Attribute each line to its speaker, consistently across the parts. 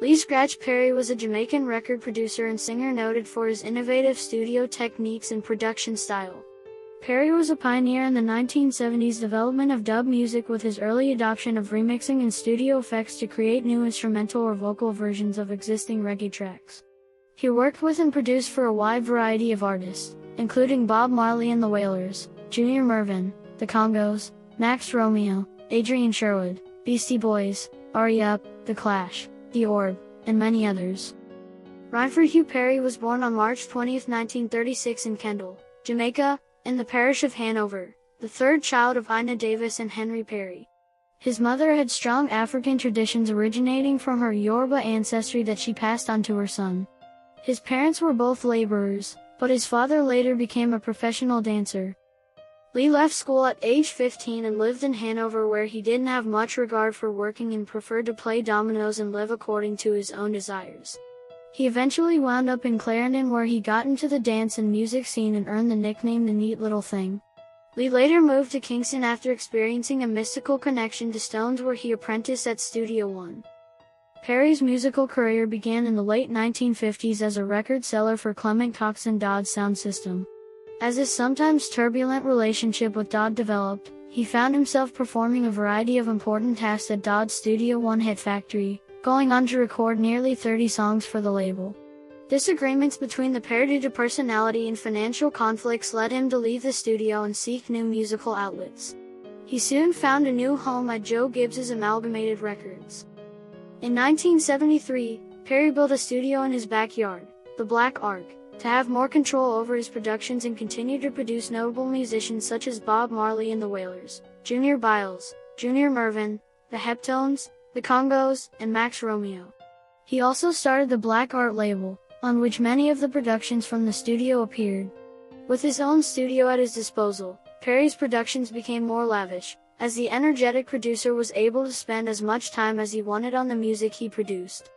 Speaker 1: Lee Scratch Perry was a Jamaican record producer and singer noted for his innovative studio techniques and production style. Perry was a pioneer in the 1970s development of dub music with his early adoption of remixing and studio effects to create new instrumental or vocal versions of existing reggae tracks. He worked with and produced for a wide variety of artists, including Bob Marley and the Wailers, Junior Murvin, the Congos, Romeo, Adrian Sherwood, Beastie Boys, Ari Up, The Clash, The Orb, and many others. Rainford Hugh Perry was born on March 20, 1936 in Kendal, Jamaica, in the parish of Hanover, the third child of Ina Davis and Henry Perry. His mother had strong African traditions originating from her Yoruba ancestry that she passed on to her son. His parents were both laborers, but his father later became a professional dancer. Lee left school at age 15 and lived in Hanover, where he didn't have much regard for working and preferred to play dominoes and live according to his own desires. He eventually wound up in Clarendon, where he got into the dance and music scene and earned the nickname The Neat Little Thing. Lee later moved to Kingston after experiencing a mystical connection to Stones, where he apprenticed at Studio One. Perry's musical career began in the late 1950s as a record seller for Clement Cox and Dodd's sound system. As his sometimes turbulent relationship with Dodd developed, he found himself performing a variety of important tasks at Dodd's Studio One hit factory, going on to record nearly 30 songs for the label. Disagreements between the pair due to personality and financial conflicts led him to leave the studio and seek new musical outlets. He soon found a new home at Joe Gibbs's Amalgamated Records. In 1973, Perry built a studio in his backyard, the Black Ark, to have more control over his productions and continue to produce notable musicians such as Bob Marley and the Wailers, Junior Biles, Junior Murvin, the Heptones, the Congos, and Romeo. He also started the Black Art label, on which many of the productions from the studio appeared. With his own studio at his disposal, Perry's productions became more lavish, as the energetic producer was able to spend as much time as he wanted on the music he produced.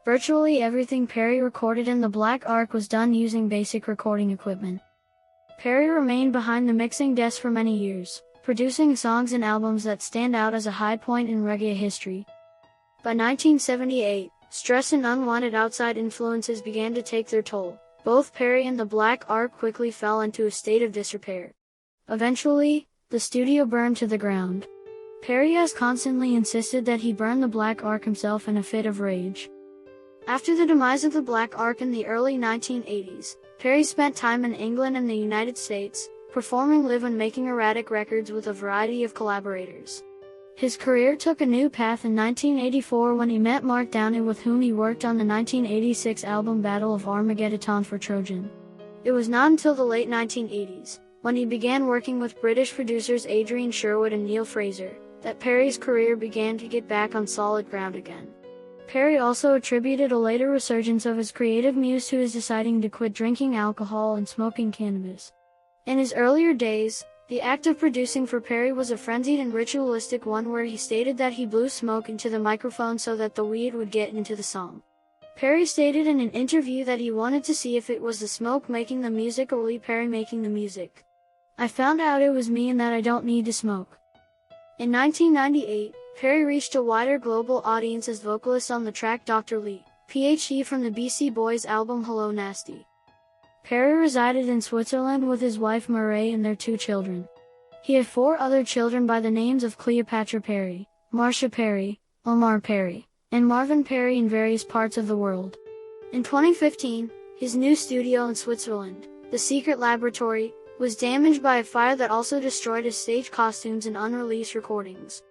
Speaker 1: Virtually everything Perry recorded in the Black Ark was done using basic recording equipment. Perry remained behind the mixing desk for many years, producing songs and albums that stand out as a high point in reggae history. By 1978, stress and unwanted outside influences began to take their toll. Both Perry and the Black Ark quickly fell into a state of disrepair. Eventually, the studio burned to the ground. Perry has constantly insisted that he burned the Black Ark himself in a fit of rage. After the demise of the Black Ark in the early 1980s, Perry spent time in England and the United States, performing live and making erratic records with a variety of collaborators. His career took a new path in 1984 when he met Mark Downey, with whom he worked on the 1986 album Battle of Armageddon for Trojan. It was not until the late 1980s, when he began working with British producers Adrian Sherwood and Neil Fraser, that Perry's career began to get back on solid ground again. Perry also attributed a later resurgence of his creative muse to his deciding to quit drinking alcohol and smoking cannabis. In his earlier days, the act of producing for Perry was a frenzied and ritualistic one, where he stated that he blew smoke into the microphone so that the weed would get into the song. Perry stated in an interview that he wanted to see if it was the smoke making the music or Lee Perry making the music. "I found out it was me and that I don't need to smoke." In 1998, Perry reached a wider global audience as vocalist on the track Dr. Lee, Ph.D. from the Beastie Boys album Hello Nasty. Perry resided in Switzerland with his wife Murray and their 2 children. He had 4 other children by the names of Cleopatra Perry, Marcia Perry, Omar Perry, and Marvin Perry in various parts of the world. In 2015, his new studio in Switzerland, The Secret Laboratory, was damaged by a fire that also destroyed his stage costumes and unreleased recordings.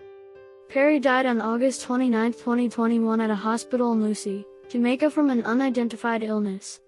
Speaker 1: Perry died on August 29, 2021 at a hospital in Lucy, Jamaica from an unidentified illness.